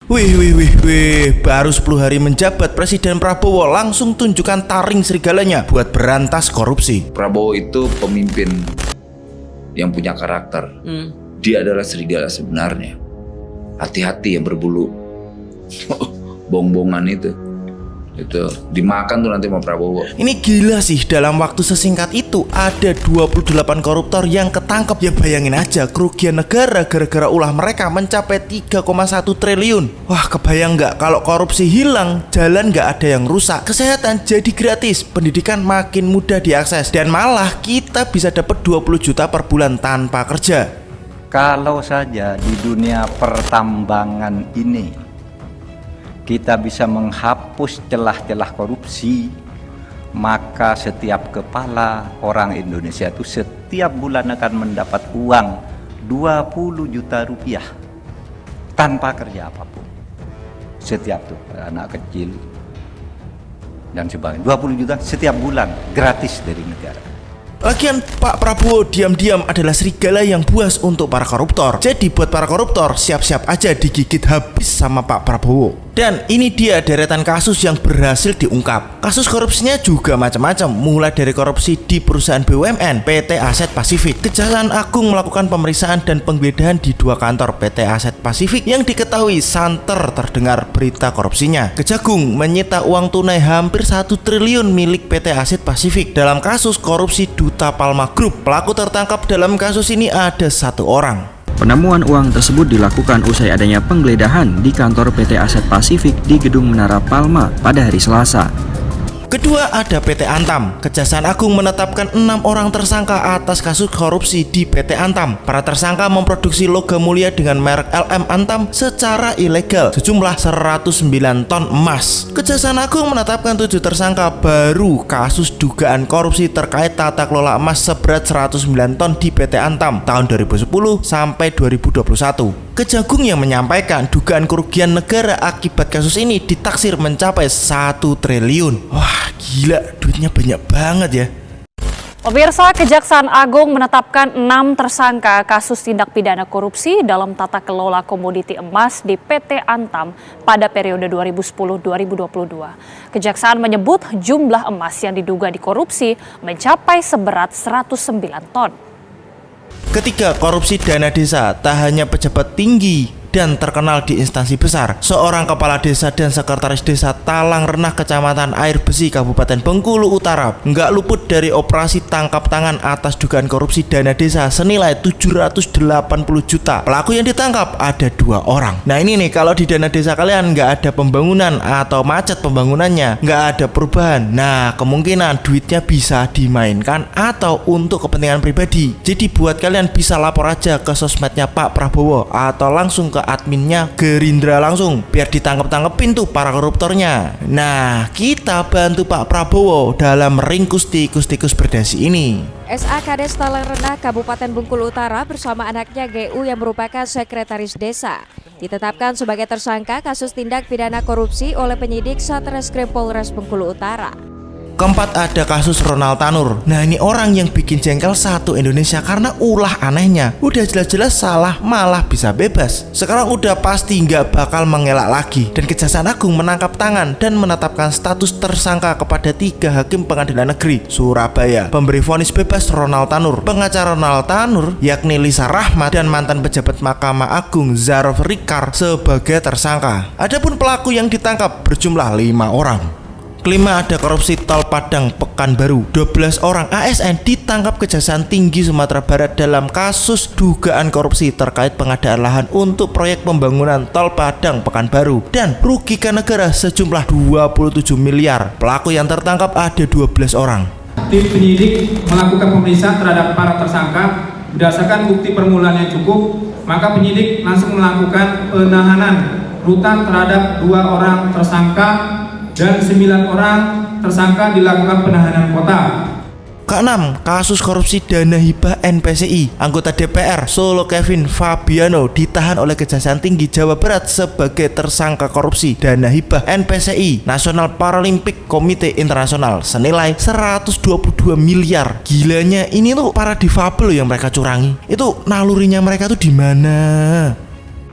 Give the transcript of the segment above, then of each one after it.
Wih, baru 10 hari menjabat Presiden Prabowo langsung tunjukkan taring serigalanya buat berantas korupsi. Prabowo itu pemimpin yang punya karakter. Dia adalah serigala sebenarnya. Hati-hati yang berbulu bong-bongan itu dimakan tuh nanti sama Prabowo. Ini gila sih, dalam waktu sesingkat itu ada 28 koruptor yang ketangkep. Ya bayangin aja kerugian negara gara-gara ulah mereka mencapai 3,1 triliun. Wah, kebayang nggak kalau korupsi hilang, jalan nggak ada yang rusak, kesehatan jadi gratis, pendidikan makin mudah diakses, dan malah kita bisa dapat 20 juta per bulan tanpa kerja. Kalau saja di dunia pertambangan ini kita bisa menghapus celah-celah korupsi, maka setiap kepala orang Indonesia itu setiap bulan akan mendapat uang 20 juta rupiah tanpa kerja apapun. Setiap tuh anak kecil dan sebagainya, 20 juta setiap bulan gratis dari negara. Lagian Pak Prabowo diam-diam adalah serigala yang buas untuk para koruptor. Jadi buat para koruptor siap-siap aja digigit habis sama Pak Prabowo. Dan ini dia deretan kasus yang berhasil diungkap. Kasus korupsinya juga macam-macam, mulai dari korupsi di perusahaan BUMN PT Aset Pasifik. Kejaksaan Agung melakukan pemeriksaan dan penggeledahan di 2 kantor PT Aset Pasifik yang diketahui santer terdengar berita korupsinya. Kejagung menyita uang tunai hampir 1 triliun milik PT Aset Pasifik dalam kasus korupsi Duta Palma Group. Pelaku tertangkap dalam kasus ini ada 1 orang. Penemuan uang tersebut dilakukan usai adanya penggeledahan di kantor PT Aset Pasifik di Gedung Menara Palma pada hari Selasa. Kedua ada PT Antam. Kejaksaan Agung menetapkan 6 orang tersangka atas kasus korupsi di PT Antam. Para tersangka memproduksi logam mulia dengan merek LM Antam secara ilegal sejumlah 109 ton emas. Kejaksaan Agung menetapkan 7 tersangka baru kasus dugaan korupsi terkait tata kelola emas seberat 109 ton di PT Antam tahun 2010 sampai 2021. Kejagung yang menyampaikan dugaan kerugian negara akibat kasus ini ditaksir mencapai 1 triliun. Wah, gila, duitnya banyak banget ya. Pemirsa, Kejaksaan Agung menetapkan 6 tersangka kasus tindak pidana korupsi dalam tata kelola komoditi emas di PT Antam pada periode 2010-2022. Kejaksaan menyebut jumlah emas yang diduga dikorupsi mencapai seberat 109 ton. Ketika korupsi dana desa, tak hanya pejabat tinggi dan terkenal di instansi besar, seorang kepala desa dan sekretaris desa Talang Renah Kecamatan Air Besi Kabupaten Bengkulu Utara nggak luput dari operasi tangkap tangan atas dugaan korupsi dana desa senilai 780 juta. Pelaku yang ditangkap ada 2 orang. Nah ini nih, kalau di dana desa kalian nggak ada pembangunan atau macet pembangunannya, nggak ada perubahan, nah kemungkinan duitnya bisa dimainkan atau untuk kepentingan pribadi. Jadi buat kalian bisa lapor aja ke sosmednya Pak Prabowo atau langsung ke adminnya Gerindra langsung biar ditangkap-tangkepin tuh para koruptornya. Nah, kita bantu Pak Prabowo dalam meringkus tikus-tikus berdasi ini. SA Kades Talang Renah Kabupaten Bengkulu Utara bersama anaknya GU yang merupakan sekretaris desa ditetapkan sebagai tersangka kasus tindak pidana korupsi oleh penyidik Satreskrim Polres Bengkulu Utara. Keempat ada kasus Ronald Tanur. Nah ini orang yang bikin jengkel satu Indonesia karena ulah anehnya. Udah jelas-jelas salah malah bisa bebas. Sekarang udah pasti nggak bakal mengelak lagi. Dan Kejaksaan Agung menangkap tangan dan menetapkan status tersangka kepada 3 hakim pengadilan negeri Surabaya. Pemberi vonis bebas Ronald Tanur, pengacara Ronald Tanur yakni Lisa Rahmat, dan mantan pejabat Mahkamah Agung Zarof Rikar sebagai tersangka. Adapun pelaku yang ditangkap berjumlah 5 orang. Kelima ada korupsi Tol Padang Pekanbaru. 12 orang ASN ditangkap Kejaksaan Tinggi Sumatera Barat dalam kasus dugaan korupsi terkait pengadaan lahan untuk proyek pembangunan Tol Padang Pekanbaru dan rugikan negara sejumlah 27 miliar. Pelaku yang tertangkap ada 12 orang. Tim penyidik melakukan pemeriksaan terhadap para tersangka. Berdasarkan bukti permulaan yang cukup, maka penyidik langsung melakukan penahanan rutan terhadap 2 orang tersangka dan 9 orang tersangka dilakukan penahanan kota. Keenam, kasus korupsi dana hibah NPCI. Anggota DPR Solo Kevin Fabiano ditahan oleh Kejaksaan Tinggi Jawa Barat sebagai tersangka korupsi dana hibah NPCI National Paralympic Committee Internasional senilai 122 miliar. Gilanya ini tuh para difabel yang mereka curangi. Itu nalurinya mereka tuh di mana?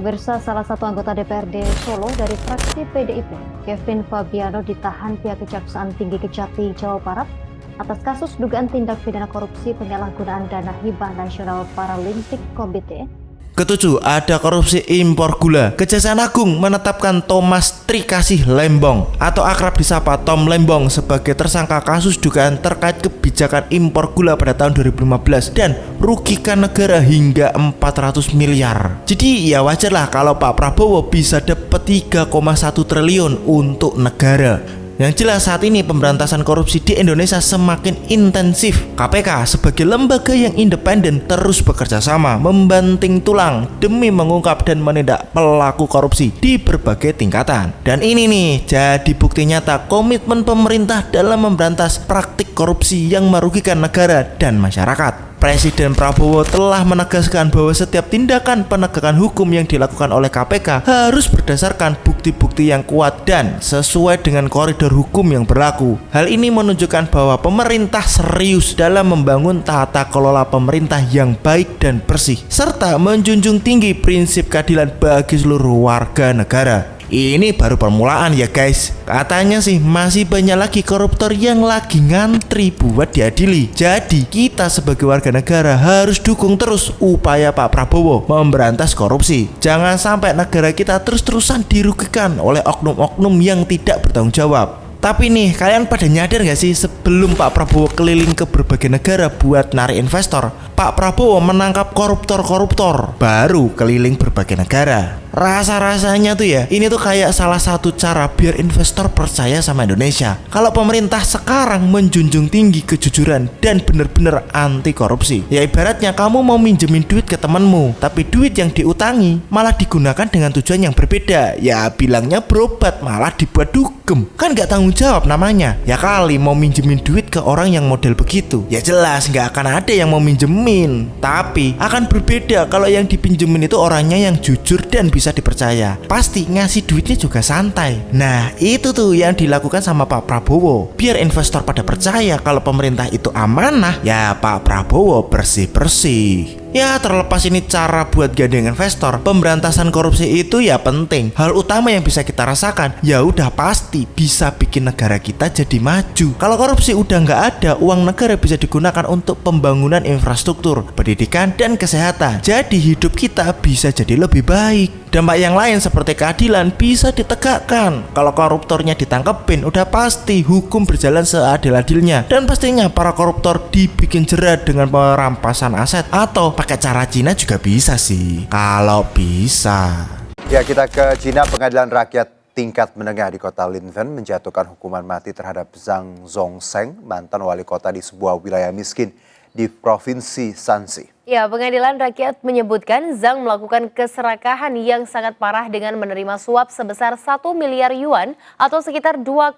Pemirsa, salah satu anggota DPRD Solo dari fraksi PDIP, Kevin Fabiano, ditahan pihak Kejaksaan Tinggi Kejati, Jawa Barat atas kasus dugaan tindak pidana korupsi penyalahgunaan dana hibah National Paralympic Committee. Ketujuh, ada korupsi impor gula. Kejaksaan Agung menetapkan Thomas Trikasih Lembong atau akrab disapa Tom Lembong sebagai tersangka kasus dugaan terkait kebijakan impor gula pada tahun 2015 dan rugikan negara hingga 400 miliar. Jadi ya wajarlah kalau Pak Prabowo bisa dapat 3,1 triliun untuk negara. Yang jelas saat ini pemberantasan korupsi di Indonesia semakin intensif. KPK sebagai lembaga yang independen terus bekerja sama membanting tulang demi mengungkap dan menindak pelaku korupsi di berbagai tingkatan. Dan ini nih jadi bukti nyata komitmen pemerintah dalam memberantas praktik korupsi yang merugikan negara dan masyarakat. Presiden Prabowo telah menegaskan bahwa setiap tindakan penegakan hukum yang dilakukan oleh KPK harus berdasarkan bukti-bukti yang kuat dan sesuai dengan koridor hukum yang berlaku. Hal ini menunjukkan bahwa pemerintah serius dalam membangun tata kelola pemerintah yang baik dan bersih, serta menjunjung tinggi prinsip keadilan bagi seluruh warga negara. Ini baru permulaan ya guys. Katanya sih masih banyak lagi koruptor yang lagi ngantri buat diadili. Jadi kita sebagai warga negara harus dukung terus upaya Pak Prabowo memberantas korupsi. Jangan sampai negara kita terus-terusan dirugikan oleh oknum-oknum yang tidak bertanggung jawab. Tapi nih, kalian pada nyadar gak sih sebelum Pak Prabowo keliling ke berbagai negara buat narik investor, Pak Prabowo menangkap koruptor-koruptor baru keliling berbagai negara. Rasa-rasanya tuh ya, ini tuh kayak salah satu cara biar investor percaya sama Indonesia. Kalau pemerintah sekarang menjunjung tinggi kejujuran dan bener-bener anti korupsi. Ya ibaratnya kamu mau minjemin duit ke temenmu, tapi duit yang diutangi malah digunakan dengan tujuan yang berbeda. Ya bilangnya berobat malah dibuat dugem. Kan gak tanggung jawab namanya. Ya kali mau minjemin duit ke orang yang model begitu. Ya jelas gak akan ada yang mau minjemin. Tapi akan berbeda kalau yang dipinjemin itu orangnya yang jujur dan bisa dipercaya. Pasti ngasih duitnya juga santai. Nah itu tuh yang dilakukan sama Pak Prabowo. Biar investor pada percaya kalau pemerintah itu amanah, ya Pak Prabowo bersih-bersih. Ya terlepas ini cara buat gandeng investor, pemberantasan korupsi itu ya penting. Hal utama yang bisa kita rasakan ya udah pasti bisa bikin negara kita jadi maju. Kalau korupsi udah nggak ada, uang negara bisa digunakan untuk pembangunan infrastruktur, pendidikan, dan kesehatan. Jadi hidup kita bisa jadi lebih baik. Dampak yang lain seperti keadilan bisa ditegakkan. Kalau koruptornya ditangkepin, udah pasti hukum berjalan seadil-adilnya. Dan pastinya para koruptor dibikin jerat dengan perampasan aset atau pakai cara Cina juga bisa sih. Kalau bisa. Ya, kita ke Cina. Pengadilan Rakyat tingkat menengah di kota Linfen menjatuhkan hukuman mati terhadap Zhang Zhongsheng, mantan wali kota di sebuah wilayah miskin di Provinsi Shanxi. Ya, Pengadilan Rakyat menyebutkan Zhang melakukan keserakahan yang sangat parah dengan menerima suap sebesar 1 miliar yuan atau sekitar 2,1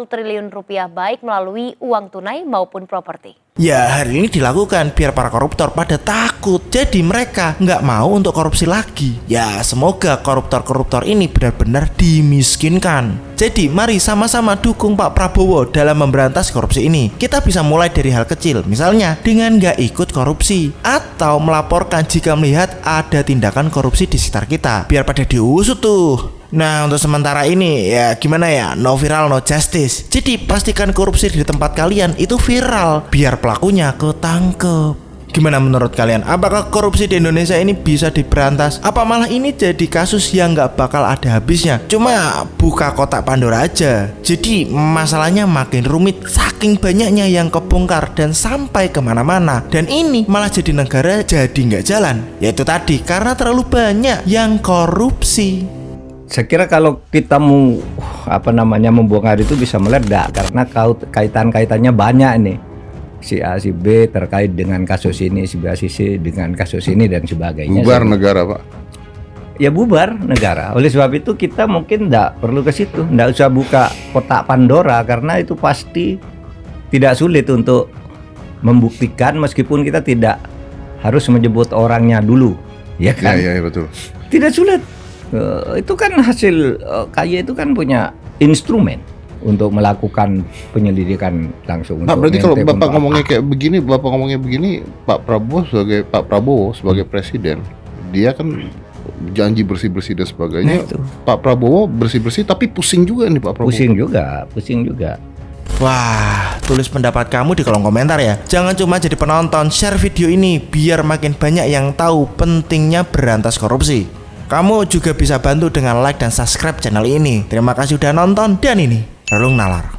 triliun rupiah baik melalui uang tunai maupun properti. Ya, hari ini dilakukan biar para koruptor pada takut. Jadi mereka nggak mau untuk korupsi lagi. Ya, semoga koruptor-koruptor ini benar-benar dimiskinkan. Jadi mari sama-sama dukung Pak Prabowo dalam memberantas korupsi ini. Kita bisa mulai dari hal kecil, misalnya dengan nggak ikut korupsi atau melaporkan jika melihat ada tindakan korupsi di sekitar kita, biar pada diusut tuh. Nah untuk sementara ini ya gimana ya, no viral no justice. Jadi pastikan korupsi di tempat kalian itu viral biar pelakunya ketangkep. Gimana menurut kalian? Apakah korupsi di Indonesia ini bisa diberantas? Apa malah ini jadi kasus yang nggak bakal ada habisnya? Cuma buka kotak Pandora aja. Jadi masalahnya makin rumit saking banyaknya yang kebongkar dan sampai kemana-mana. Dan ini malah jadi negara jadi nggak jalan. Yaitu tadi karena terlalu banyak yang korupsi. Saya kira kalau kita mau membongkar itu bisa meledak karena kaitan-kaitannya banyak nih. Si A, si B terkait dengan kasus ini, si B, si C dengan kasus ini dan sebagainya. Bubar negara, Pak. Ya bubar negara. Oleh sebab itu kita mungkin tidak perlu ke situ, tidak usah buka kotak Pandora karena itu pasti tidak sulit untuk membuktikan meskipun kita tidak harus menyebut orangnya dulu, ya kan? Ya betul. Tidak sulit. Itu kan hasil KY itu kan punya instrumen untuk melakukan penyelidikan langsung. Pak, berarti kalau Bapak ngomongnya begini, Pak Prabowo sebagai presiden, dia kan janji bersih-bersih dan sebagainya. Pak Prabowo bersih-bersih tapi pusing juga nih Pak Prabowo. Pusing juga. Wah, tulis pendapat kamu di kolom komentar ya. Jangan cuma jadi penonton, share video ini biar makin banyak yang tahu pentingnya berantas korupsi. Kamu juga bisa bantu dengan like dan subscribe channel ini. Terima kasih udah nonton dan ini Relung Nalar.